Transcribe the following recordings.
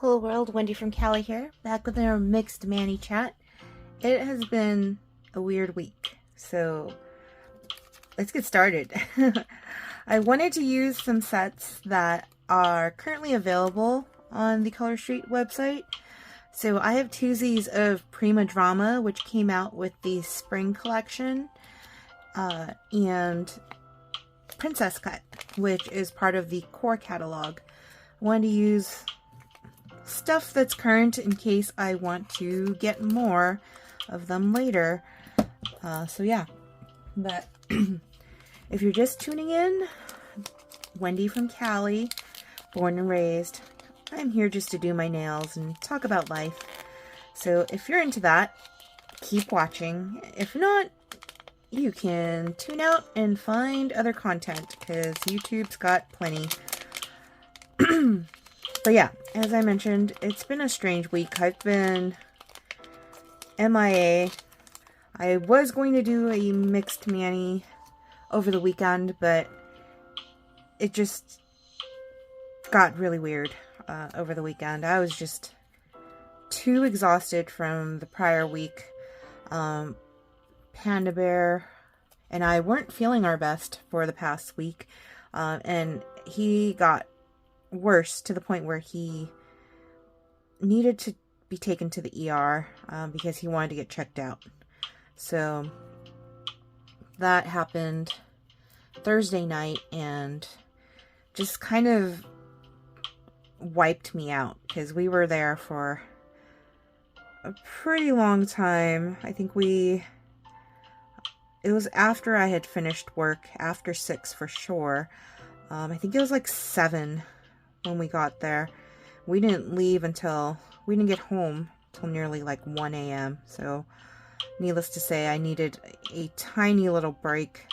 Hello world, Wendy from Cali here, back with our mixed Manny chat. It has been a weird week, so let's get started. I wanted to use some sets that are currently available on the Color Street website. So I have twosies of Prima Drama, which came out with the spring collection, and Princess Cut, which is part of the core catalog. I wanted to use stuff that's current in case I want to get more of them later. So yeah, but if you're just tuning in, Wendy from Cali, born and raised. I'm here just to do my nails and talk about life. So if you're into that, keep watching. If not, you can tune out and find other content because YouTube's got plenty. But yeah, as I mentioned, it's been a strange week. I've been MIA. I was going to do a mixed Manny over the weekend, but it just got really weird over the weekend. I was just too exhausted from the prior week. Panda Bear and I weren't feeling our best for the past week, and he got worse to the point where he needed to be taken to the ER because he wanted to get checked out. So that happened Thursday night and just kind of wiped me out because we were there for a pretty long time. I think it was after I had finished work, after 6 for sure. I think it was like 7 when we got there. We didn't get home till nearly like 1 a.m. So needless to say, I needed a tiny little break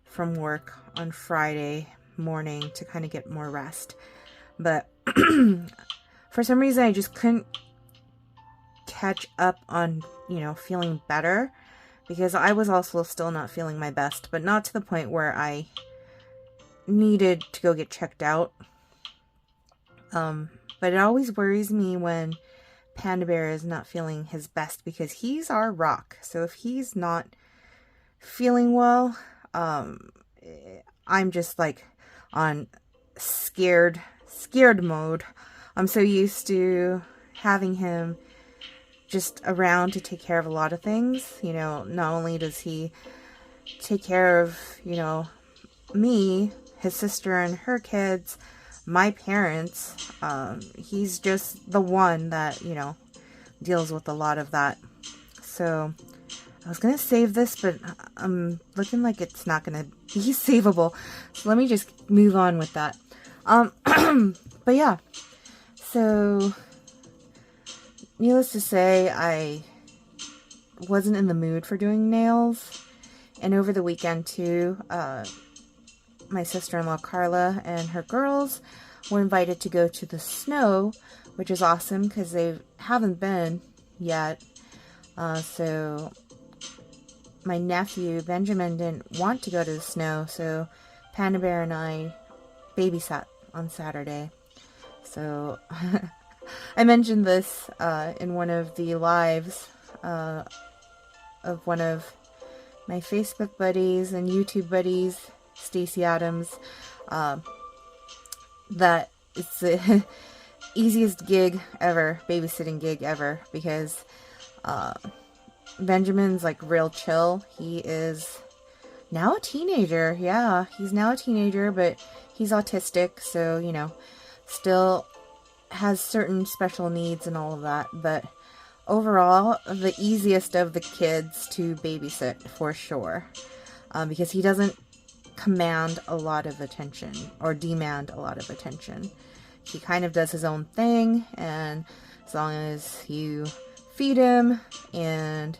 from work on Friday morning to kind of get more rest. But for some reason, I just couldn't catch up on, feeling better because I was also still not feeling my best, but not to the point where I needed to go get checked out. But it always worries me when Panda Bear is not feeling his best because he's our rock. So if he's not feeling well, I'm just like on scared mode. I'm so used to having him just around to take care of a lot of things. Not only does he take care of, me, his sister and her kids, my parents, he's just the one that, deals with a lot of that. So I was going to save this, but I'm looking like it's not going to be savable. So let me just move on with that. But yeah, so needless to say, I wasn't in the mood for doing nails. And over the weekend too, my sister-in-law Carla and her girls were invited to go to the snow, which is awesome because they haven't been yet. So my nephew Benjamin didn't want to go to the snow, so Panda Bear and I babysat on Saturday. So I mentioned this in one of the lives of one of my Facebook buddies and YouTube buddies, Stacy Adams, that it's the easiest gig ever, babysitting gig ever, because Benjamin's like real chill. He is now a teenager. Yeah, he's now a teenager, but he's autistic, so, still has certain special needs and all of that. But overall, the easiest of the kids to babysit for sure, because he doesn't command a lot of attention or demand a lot of attention. He kind of does his own thing, and as long as you feed him and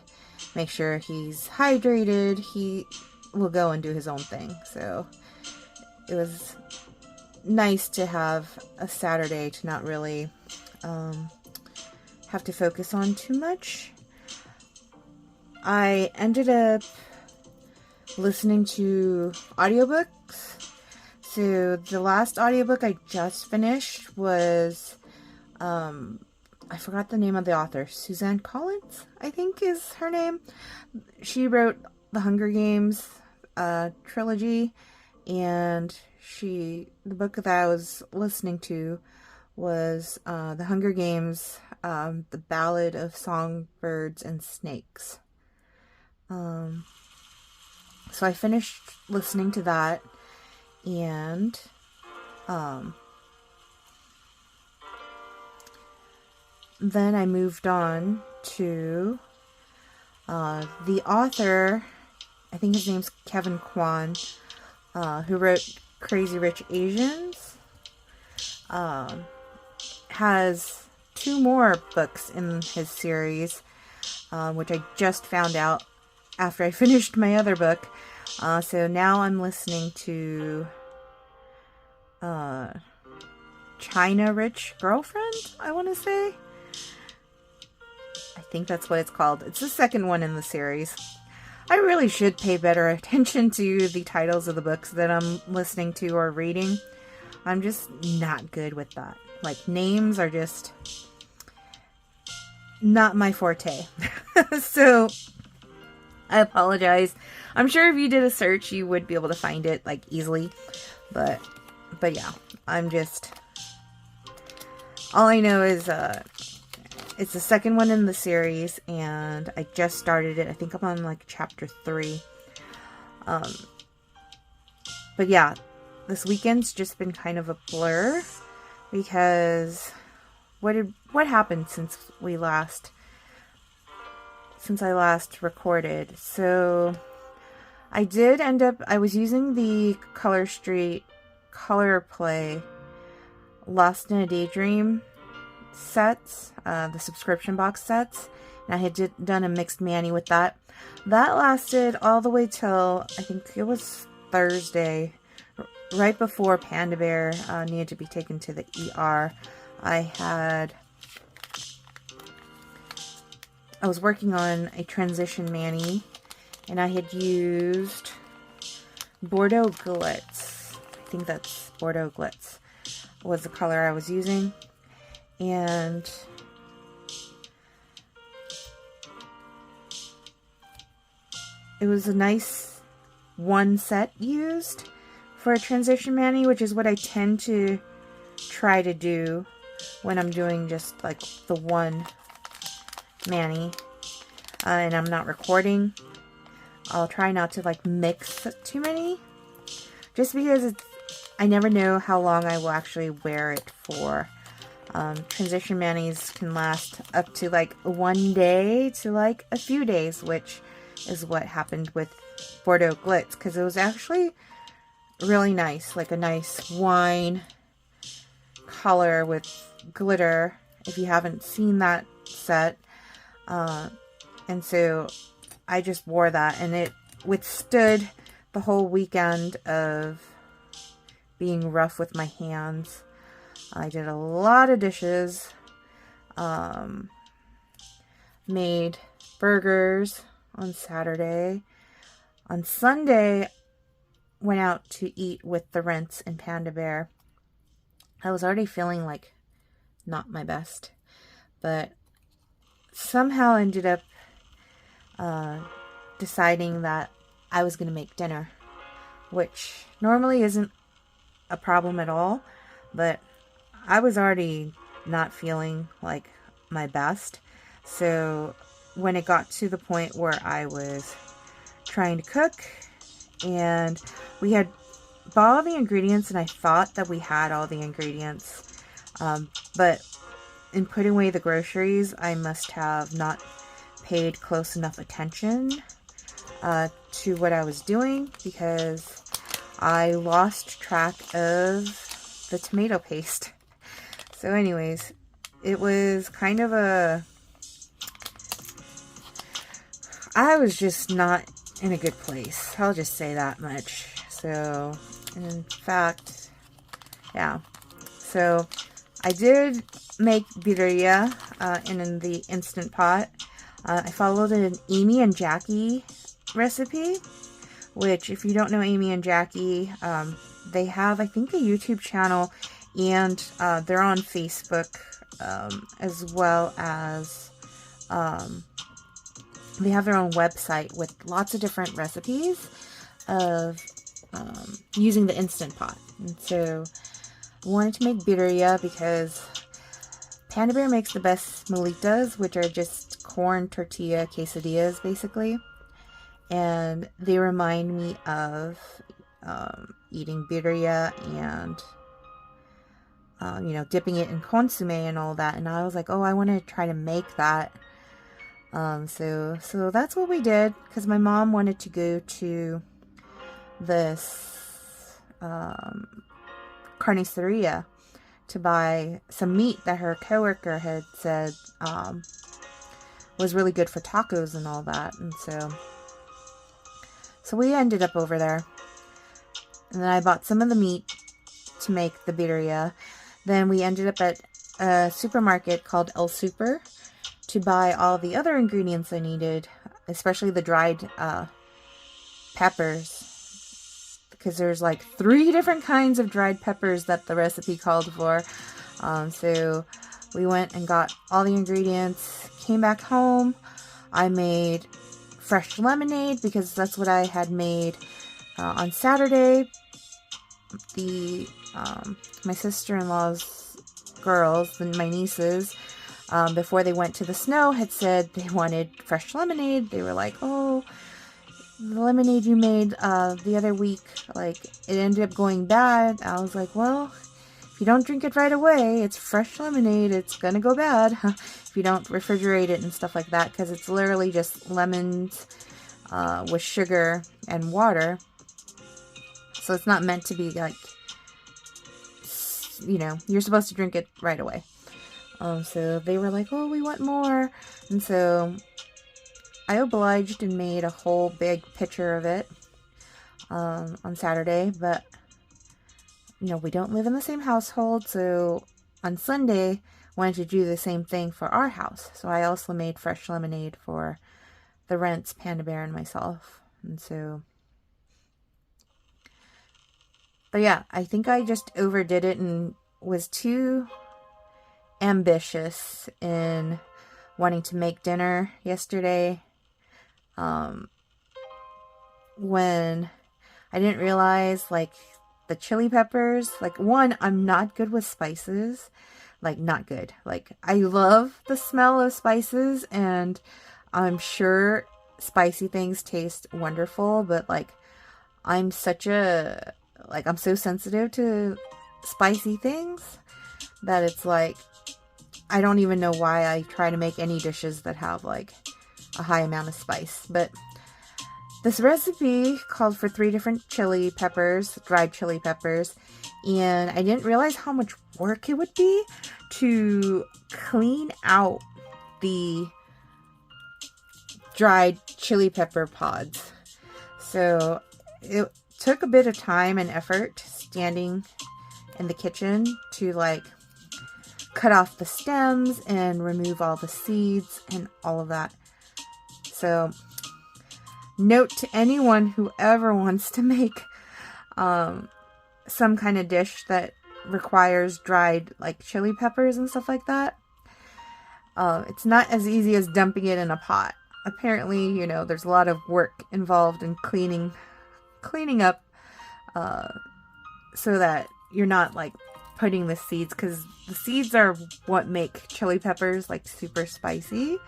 make sure he's hydrated, he will go and do his own thing. So it was nice to have a Saturday to not really have to focus on too much. I ended up listening to audiobooks. So the last audiobook I just finished was I forgot the name of the author. Suzanne Collins, I think is her name. She wrote the Hunger Games trilogy, and the book that I was listening to was The Hunger Games, The Ballad of Songbirds and Snakes. So I finished listening to that, and then I moved on to the author, I think his name's Kevin Kwan, who wrote Crazy Rich Asians. Has 2 more books in his series, which I just found out after I finished my other book. So now I'm listening to China Rich Girlfriend, I want to say. I think that's what it's called. It's the second one in the series. I really should pay better attention to the titles of the books that I'm listening to or reading. I'm just not good with that. Like, names are just not my forte. So, I apologize. I'm sure if you did a search, you would be able to find it, like, easily. But yeah, I'm just... All I know is, it's the second one in the series, and I just started it. I think I'm on, like, chapter 3. But yeah, this weekend's just been kind of a blur, because what happened since I last recorded? So I was using the Color Street Color Play Lost in a Daydream sets, the subscription box sets, and I had done a mixed mani with that. That lasted all the way till, I think it was Thursday, right before Panda Bear needed to be taken to the ER. I was working on a transition mani, and I had used Bordeaux Glitz. I think that's Bordeaux Glitz was the color I was using. And it was a nice one set used for a transition mani, which is what I tend to try to do when I'm doing just like the one mani and I'm not recording. I'll try not to like mix too many, just because I never know how long I will actually wear it for. Transition manis can last up to like 1 day to like a few days, which is what happened with Bordeaux Glitz, because it was actually really nice, like a nice wine color with glitter, if you haven't seen that set. And so I just wore that, and it withstood the whole weekend of being rough with my hands. I did a lot of dishes, made burgers on Saturday. On Sunday, went out to eat with the Rents and Panda Bear. I was already feeling like not my best, but somehow ended up deciding that I was going to make dinner, which normally isn't a problem at all, but I was already not feeling like my best. So when it got to the point where I was trying to cook, and we had bought all the ingredients, and I thought that we had all the ingredients, but in putting away the groceries, I must have not paid close enough attention to what I was doing, because I lost track of the tomato paste. So anyways, it was kind of I was just not in a good place. I'll just say that much. So, in fact, yeah. So, I did make birria in the Instant Pot. I followed an Amy and Jackie recipe, which, if you don't know Amy and Jackie, they have, I think, a YouTube channel, and they're on Facebook, as well as they have their own website with lots of different recipes of using the Instant Pot. And so I wanted to make birria because Panda Bear makes the best molitas, which are just corn tortilla quesadillas, basically. And they remind me of eating birria and, dipping it in consomme and all that. And I was like, oh, I want to try to make that. So that's what we did, because my mom wanted to go to this carniceria to buy some meat that her coworker had said was really good for tacos and all that. And so we ended up over there. And then I bought some of the meat to make the birria. Then we ended up at a supermarket called El Super to buy all the other ingredients I needed, especially the dried peppers, because there's like 3 different kinds of dried peppers that the recipe called for. So we went and got all the ingredients, came back home. I made fresh lemonade because that's what I had made on Saturday. My sister-in-law's girls, my nieces, before they went to the snow, had said they wanted fresh lemonade. They were like, oh, the lemonade you made the other week, like, it ended up going bad. I was like, well, if you don't drink it right away, it's fresh lemonade, it's gonna go bad if you don't refrigerate it and stuff like that, because it's literally just lemons with sugar and water. So it's not meant to be like, you're supposed to drink it right away. So they were like, oh, we want more. And so I obliged and made a whole big pitcher of it on Saturday. But, we don't live in the same household. So on Sunday, wanted to do the same thing for our house. So I also made fresh lemonade for the Rents, Panda Bear, and myself. And so, but yeah, I think I just overdid it and was too ambitious in wanting to make dinner yesterday, when I didn't realize, like, the chili peppers, like, one, I'm not good with spices, like, not good. Like, I love the smell of spices, and I'm sure spicy things taste wonderful, but, like, I'm so sensitive to spicy things that it's like, I don't even know why I try to make any dishes that have, like, a high amount of spice. But this recipe called for 3 different chili peppers, dried chili peppers, and I didn't realize how much work it would be to clean out the dried chili pepper pods. So it took a bit of time and effort standing in the kitchen to, like, cut off the stems and remove all the seeds and all of that. So, note to anyone who ever wants to make some kind of dish that requires dried, like, chili peppers and stuff like that. It's not as easy as dumping it in a pot. Apparently, there's a lot of work involved in cleaning up, so that you're not, like, putting the seeds, because the seeds are what make chili peppers, like, super spicy.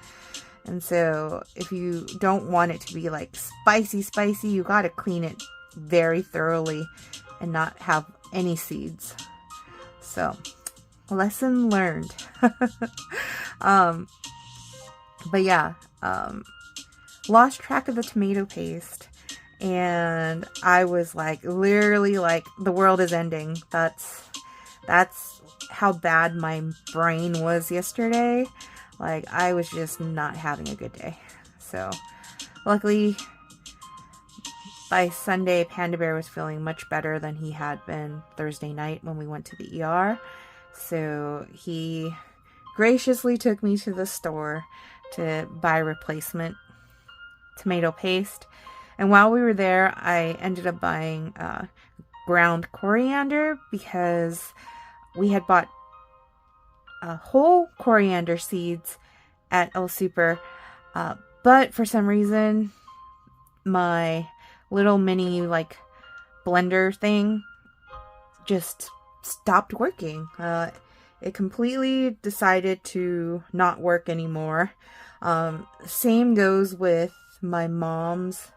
And so if you don't want it to be, like, spicy, you gotta clean it very thoroughly and not have any seeds. So, lesson learned. But yeah, lost track of the tomato paste, and I was like, literally, like, the world is ending. That's how bad my brain was yesterday. Like, I was just not having a good day. So, luckily, by Sunday, Panda Bear was feeling much better than he had been Thursday night when we went to the ER. So, he graciously took me to the store to buy replacement tomato paste. And while we were there, I ended up buying ground coriander because we had bought whole coriander seeds at El Super, but for some reason my little mini like blender thing just stopped working. It completely decided to not work anymore. Same goes with my mom's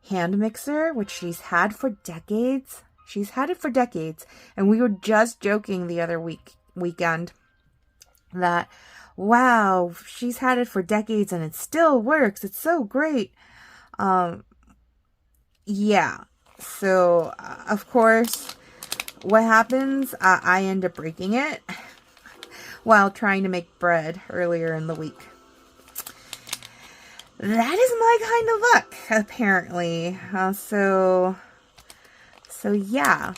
hand mixer, which she's had for decades. She's had it for decades, and we were just joking the other weekend that, wow, she's had it for decades and it still works. It's so great. Yeah. So, of course, what happens? I end up breaking it while trying to make bread earlier in the week. That is my kind of luck, apparently. So yeah.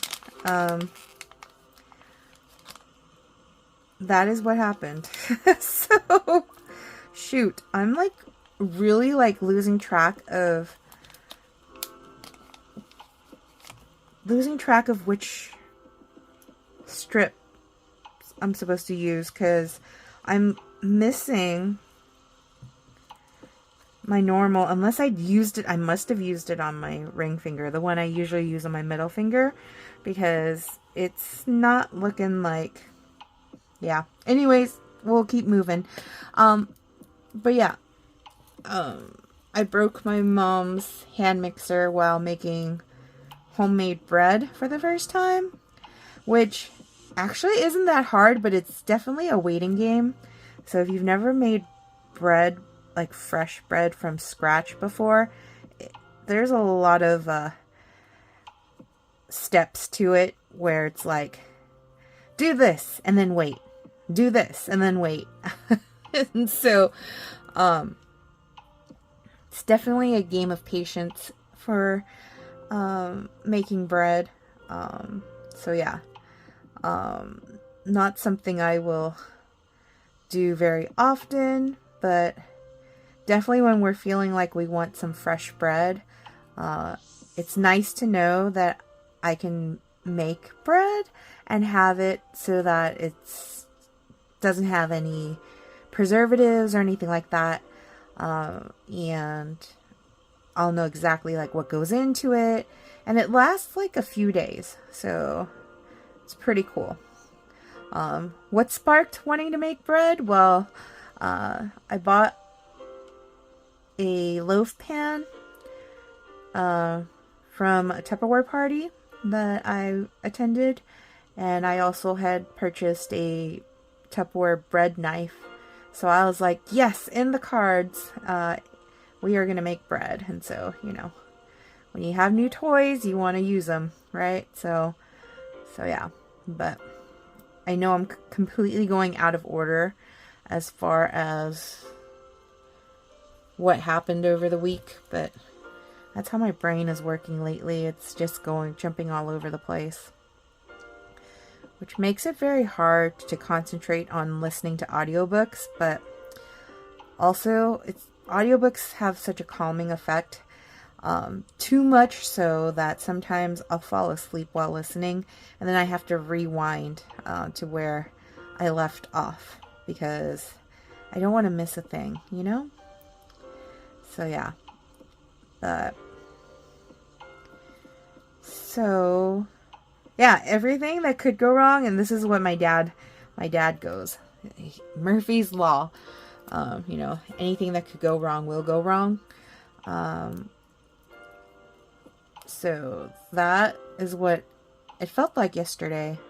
That is what happened. So, shoot. I'm like really like losing track of which strip I'm supposed to use, because I'm missing my normal, unless I used it, I must have used it on my ring finger, the one I usually use on my middle finger, because it's not looking like, yeah. Anyways, we'll keep moving. But yeah, I broke my mom's hand mixer while making homemade bread for the first time, which actually isn't that hard, but it's definitely a waiting game. So if you've never made bread, like fresh bread from scratch before, there's a lot of steps to it where it's like, do this and then wait, do this and then wait. And so it's definitely a game of patience for making bread. So yeah, not something I will do very often, but definitely when we're feeling like we want some fresh bread, it's nice to know that I can make bread and have it so that it's doesn't have any preservatives or anything like that, and I'll know exactly like what goes into it, and it lasts like a few days, so it's pretty cool. What sparked wanting to make bread? Well, I bought a loaf pan from a Tupperware party that I attended, and I also had purchased a Tupperware bread knife. So I was like, yes, in the cards, we are going to make bread. And so, you know, when you have new toys, you want to use them, right? So yeah, but I know I'm completely going out of order as far as what happened over the week, but that's how my brain is working lately. It's just jumping all over the place, which makes it very hard to concentrate on listening to audiobooks, but also audiobooks have such a calming effect, too much so that sometimes I'll fall asleep while listening, and then I have to rewind to where I left off, because I don't want to miss a thing, you know? So yeah, so yeah, everything that could go wrong, and this is what my dad goes, Murphy's Law, you know, anything that could go wrong will go wrong. So that is what it felt like yesterday,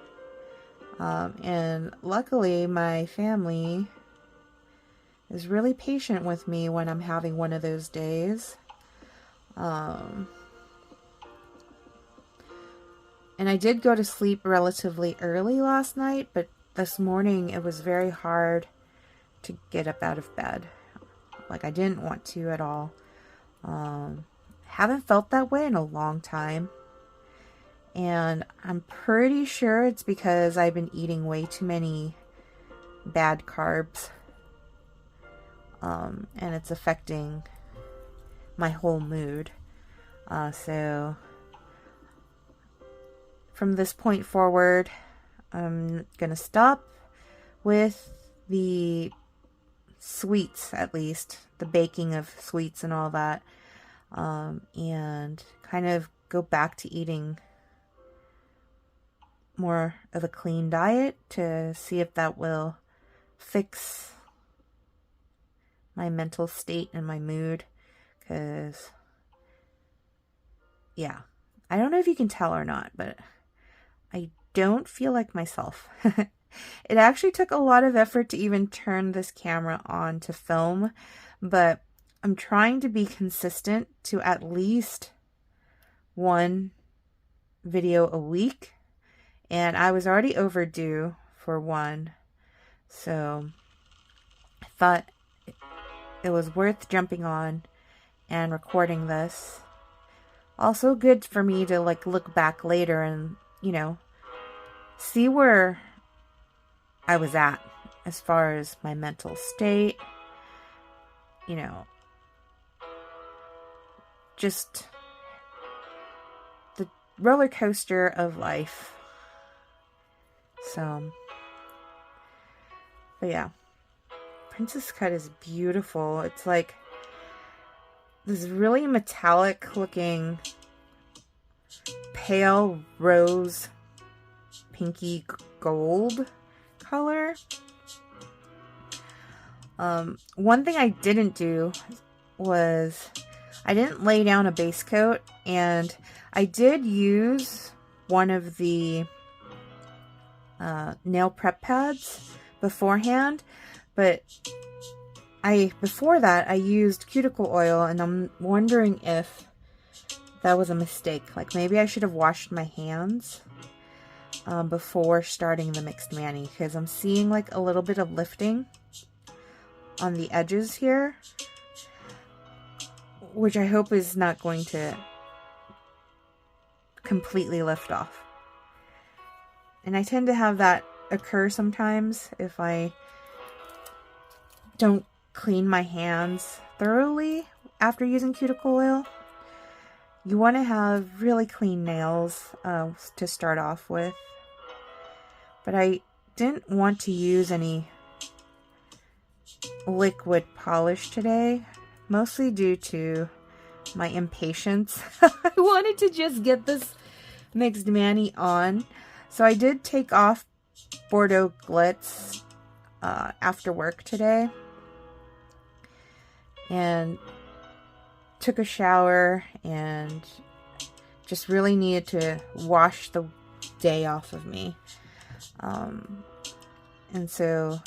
and luckily my family is really patient with me when I'm having one of those days. And I did go to sleep relatively early last night, but this morning it was very hard to get up out of bed. Like, I didn't want to at all. Haven't felt that way in a long time. And I'm pretty sure it's because I've been eating way too many bad carbs. And it's affecting my whole mood. So from this point forward, I'm gonna stop with the sweets, at least the baking of sweets and all that, and kind of go back to eating more of a clean diet to see if that will fix my mental state and my mood. Because, yeah, I don't know if you can tell or not, but I don't feel like myself. It actually took a lot of effort to even turn this camera on to film, but I'm trying to be consistent to at least one video a week, and I was already overdue for one, so I thought it was worth jumping on and recording this. Also good for me to like look back later and, you know, see where I was at as far as my mental state, you know, just the roller coaster of life. So, but yeah, Princess Cut is beautiful. It's like this really metallic looking pale rose pinky gold color. One thing I didn't do was I didn't lay down a base coat, and I did use one of the nail prep pads beforehand, but before that I used cuticle oil, and I'm wondering if that was a mistake. Like maybe I should have washed my hands before starting the mixed mani, because I'm seeing like a little bit of lifting on the edges here, which I hope is not going to completely lift off. And I tend to have that occur sometimes if I don't clean my hands thoroughly after using cuticle oil. You want to have really clean nails to start off with. But I didn't want to use any liquid polish today, mostly due to my impatience. I wanted to just get this mixed mani on. So I did take off Bordeaux Glitz after work today, and took a shower and just really needed to wash the day off of me. And so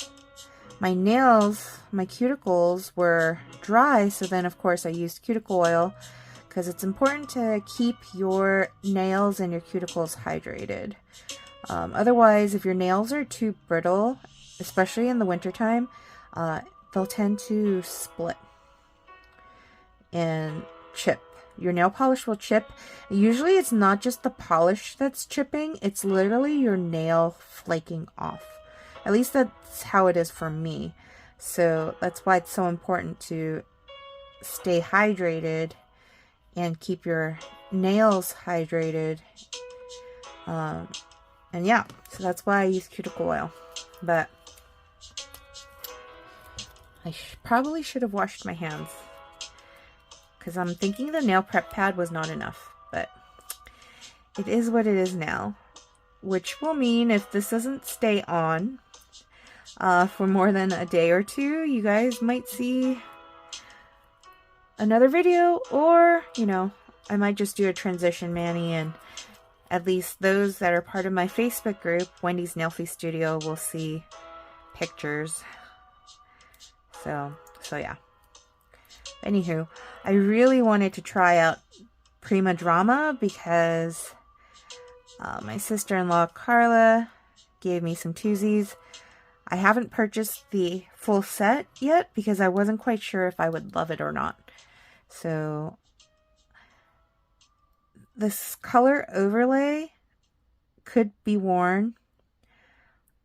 my nails, my cuticles were dry, so then of course I used cuticle oil, because it's important to keep your nails and your cuticles hydrated. Otherwise, if your nails are too brittle, especially in the wintertime, they'll tend to split and chip. Your nail polish will chip. Usually it's not just the polish that's chipping, it's literally your nail flaking off. At least that's how it is for me. So that's why it's so important to stay hydrated and keep your nails hydrated. And yeah, so that's why I use cuticle oil. But I probably should have washed my hands, because I'm thinking the nail prep pad was not enough, but it is what it is now, which will mean if this doesn't stay on for more than a day or two, you guys might see another video, or, you know, I might just do a transition mani, and at least those that are part of my Facebook group, Wendy's Nailfee Studio, will see pictures. So yeah. Anywho, I really wanted to try out Prima Drama because my sister-in-law Carla gave me some twosies. I haven't purchased the full set yet because I wasn't quite sure if I would love it or not. So this color overlay could be worn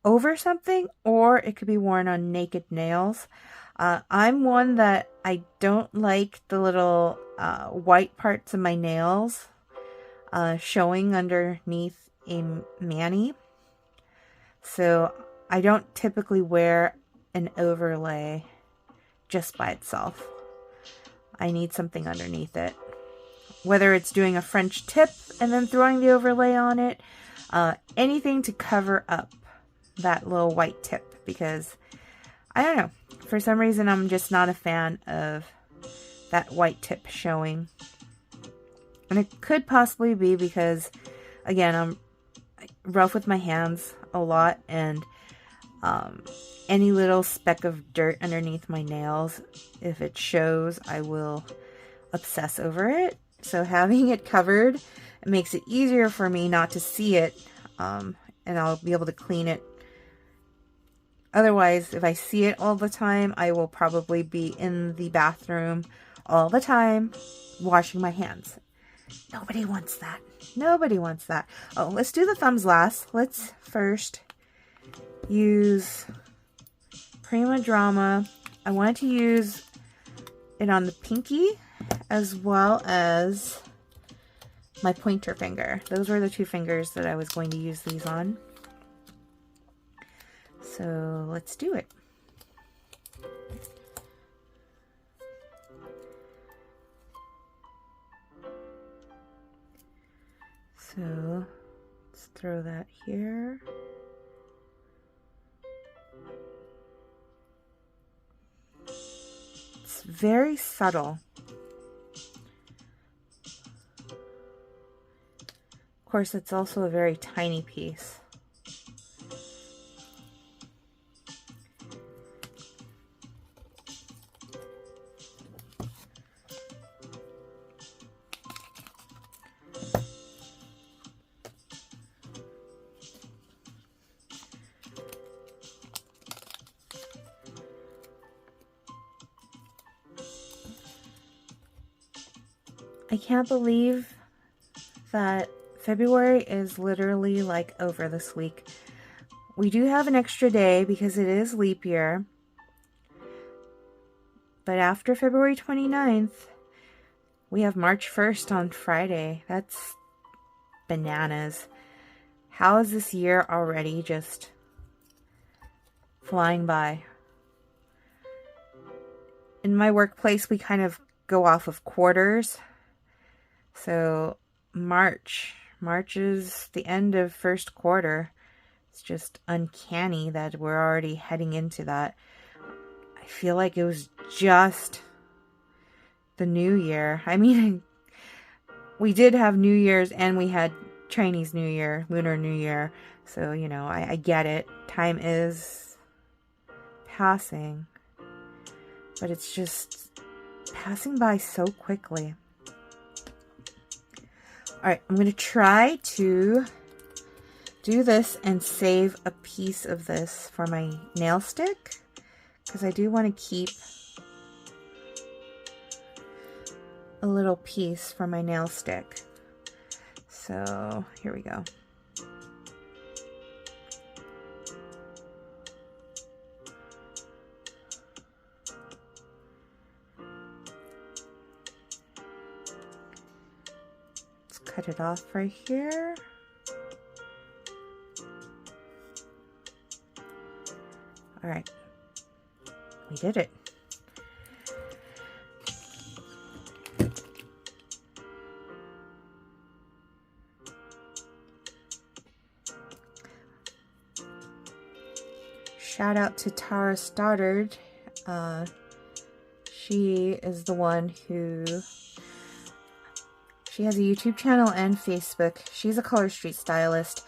over something, or it could be worn on naked nails. I'm one that I don't like the little white parts of my nails showing underneath a mani. So I don't typically wear an overlay just by itself. I need something underneath it. Whether it's doing a French tip and then throwing the overlay on it, anything to cover up that little white tip, because I don't know, for some reason I'm just not a fan of that white tip showing. And it could possibly be because, again, I'm rough with my hands a lot, and any little speck of dirt underneath my nails, if it shows, I will obsess over it. So having it covered, it makes it easier for me not to see it, and I'll be able to clean it. Otherwise, if I see it all the time, I will probably be in the bathroom all the time washing my hands. Nobody wants that. Nobody wants that. Oh, let's do the thumbs last. Let's first use Prima Drama. I wanted to use it on the pinky as well as my pointer finger. Those were the two fingers that I was going to use these on. So let's do it. So let's throw that here. It's very subtle. Of course, it's also a very tiny piece. I can't believe that February is literally like over this week. We do have an extra day because it is leap year. But after February 29th, we have March 1st on Friday. That's bananas. How is this year already just flying by? In my workplace, we kind of go off of quarters. So March is the end of first quarter. It's just uncanny that we're already heading into that. I feel like it was just the new year. I mean, we did have New Year's and we had Chinese New Year, Lunar New Year. So, you know, I get it. Time is passing. But it's just passing by so quickly. Alright, I'm going to try to do this and save a piece of this for my nail stick, because I do want to keep a little piece for my nail stick. So, here we go. Cut it off right here. All right, we did it. Shout out to Tara Stoddard. She is the one who... She has a YouTube channel and Facebook. She's a color street stylist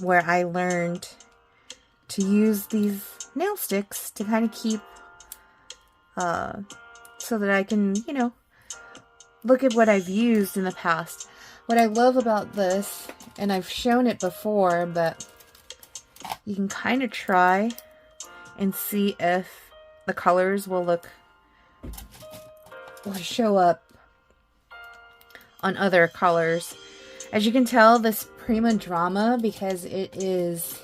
where I learned to use these nail sticks to kind of keep, so that I can, you know, look at what I've used in the past. What I love about this, and I've shown it before, but you can kind of try and see if the colors will show up on other colors. As you can tell, this Prima Drama, because it is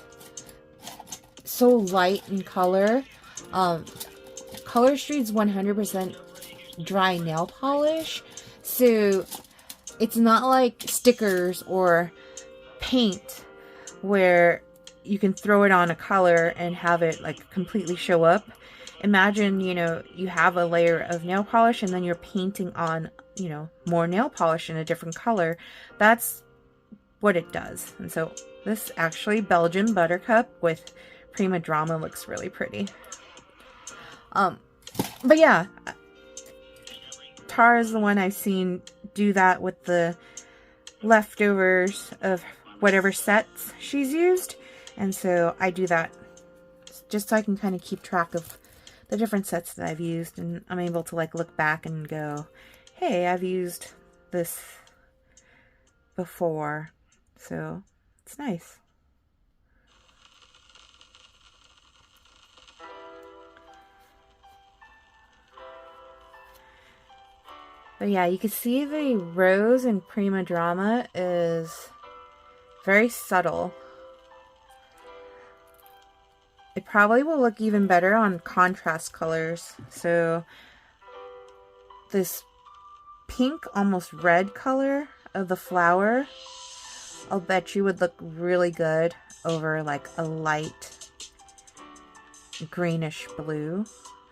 so light in color, Color Street's 100% dry nail polish, so it's not like stickers or paint where you can throw it on a color and have it like completely show up. Imagine, you know, you have a layer of nail polish and then you're painting on, you know, more nail polish in a different color. That's what it does. And so this actually Belgian Buttercup with Prima Drama looks really pretty. But yeah, Tara is the one I've seen do that with the leftovers of whatever sets she's used. And so I do that just so I can kind of keep track of the different sets that I've used, and I'm able to like look back and go, hey, I've used this before, so it's nice. But yeah, you can see the rose in Prima Drama is very subtle. It probably will look even better on contrast colors. So this pink, almost red color of the flower, I'll bet you would look really good over like a light greenish blue.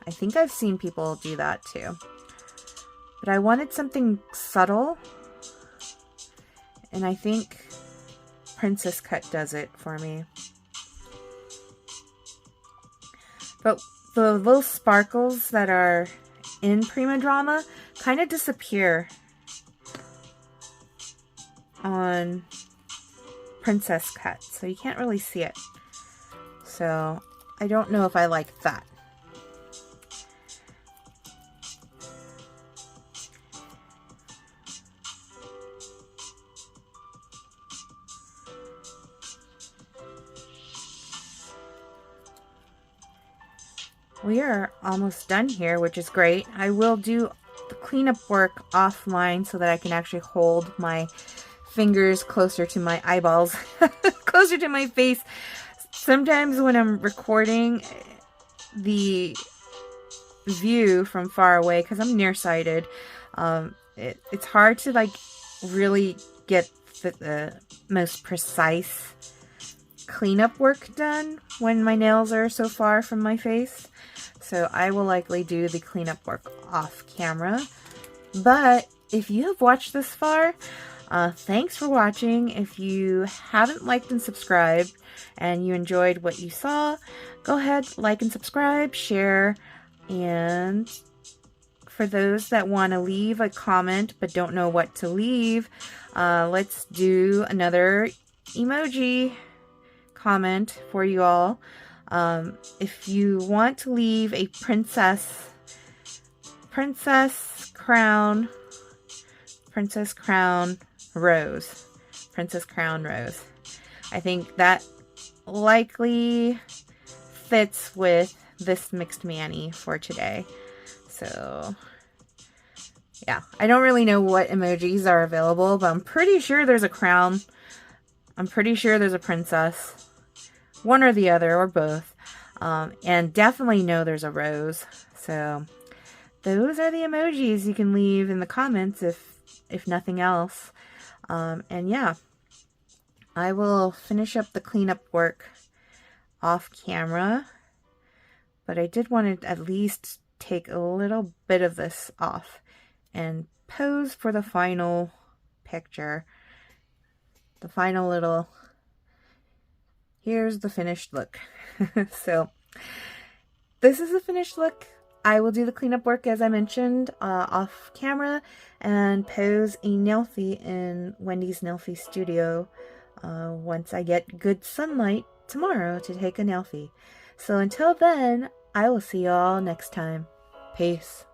I think I've seen people do that too. But I wanted something subtle, and I think Princess Cut does it for me. But the little sparkles that are in Prima Drama kind of disappear on Princess Cut, so you can't really see it. So I don't know if I like that. We are almost done here, which is great. I will do the cleanup work offline so that I can actually hold my fingers closer to my eyeballs, closer to my face. Sometimes when I'm recording the view from far away, because I'm nearsighted, it's hard to like really get the most precise cleanup work done when my nails are so far from my face. So I will likely do the cleanup work off camera. But if you have watched this far, thanks for watching. If you haven't liked and subscribed and you enjoyed what you saw, go ahead, like and subscribe, share, and for those that want to leave a comment but don't know what to leave, let's do another emoji comment for you all. If you want to leave a princess crown rose. Princess crown rose. I think that likely fits with this mixed Manny for today. So yeah, I don't really know what emojis are available, but I'm pretty sure there's a crown. I'm pretty sure there's a princess. One or the other, or both. And definitely know there's a rose. So those are the emojis you can leave in the comments if nothing else. And yeah, I will finish up the cleanup work off camera. But I did want to at least take a little bit of this off and pose for the final picture. The final little... Here's the finished look. So this is the finished look. I will do the cleanup work, as I mentioned, off camera and pose a Nailfie in Wendy's Nailfie studio once I get good sunlight tomorrow to take a Nailfie. So until then, I will see you all next time. Peace.